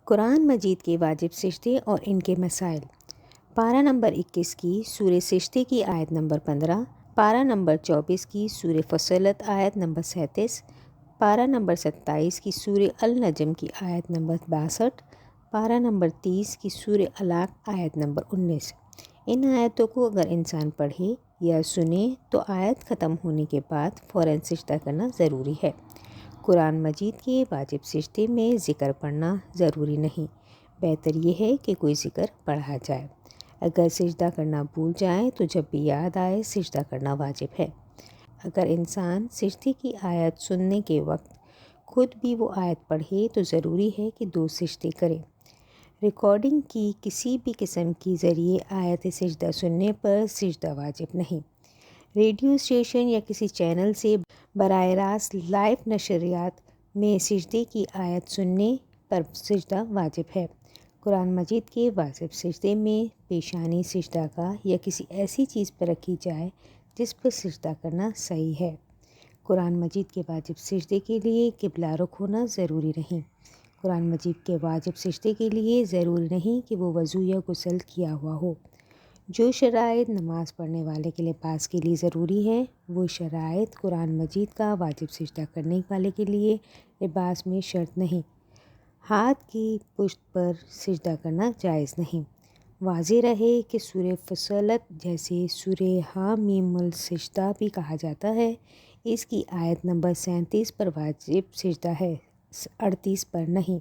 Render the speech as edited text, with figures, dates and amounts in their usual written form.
قرآن مجید کے واجب سجدے اور ان کے مسائل۔ پارہ نمبر 21 کی سورہ سجدے کی آیت نمبر 15، پارہ نمبر 24 کی سورہ فصلت آیت نمبر 37، پارہ نمبر 27 کی سورہ النجم کی آیت نمبر 62، پارہ نمبر 30 کی سورہ الاق آیت نمبر 19۔ ان آیتوں کو اگر انسان پڑھے یا سنے تو آیت ختم ہونے کے بعد فوراً سجدہ کرنا ضروری ہے۔ قرآن مجید کے واجب سجدے میں ذکر پڑھنا ضروری نہیں، بہتر یہ ہے کہ کوئی ذکر پڑھا جائے۔ اگر سجدہ کرنا بھول جائیں تو جب بھی یاد آئے سجدہ کرنا واجب ہے۔ اگر انسان سجدے کی آیت سننے کے وقت خود بھی وہ آیت پڑھے تو ضروری ہے کہ 2 سجدے کرے۔ ریکارڈنگ کی کسی بھی قسم کی ذریعے آیت سجدہ سننے پر سجدہ واجب نہیں۔ ریڈیو اسٹیشن یا کسی چینل سے براہ راست لائیو نشریات میں سجدے کی آیت سننے پر سجدہ واجب ہے۔ قرآن مجید کے واجب سجدے میں پیشانی سجدہ گاہ یا کسی ایسی چیز پر رکھی جائے جس پر سجدہ کرنا صحیح ہے۔ قرآن مجید کے واجب سجدے کے لیے قبلہ رخ ہونا ضروری نہیں۔ قرآن مجید کے واجب سجدے کے لیے ضروری نہیں کہ وہ وضو یا غسل کیا ہوا ہو۔ جو شرائط نماز پڑھنے والے کے لباس کے لیے ضروری ہے وہ شرائط قرآن مجید کا واجب سجدہ کرنے والے کے لیے لباس میں شرط نہیں۔ ہاتھ کی پشت پر سجدہ کرنا جائز نہیں۔ واضح رہے کہ سورہ فصلت جیسے سورہ حامیم السجدہ بھی کہا جاتا ہے، اس کی آیت نمبر 37 پر واجب سجدہ ہے، 38 پر نہیں۔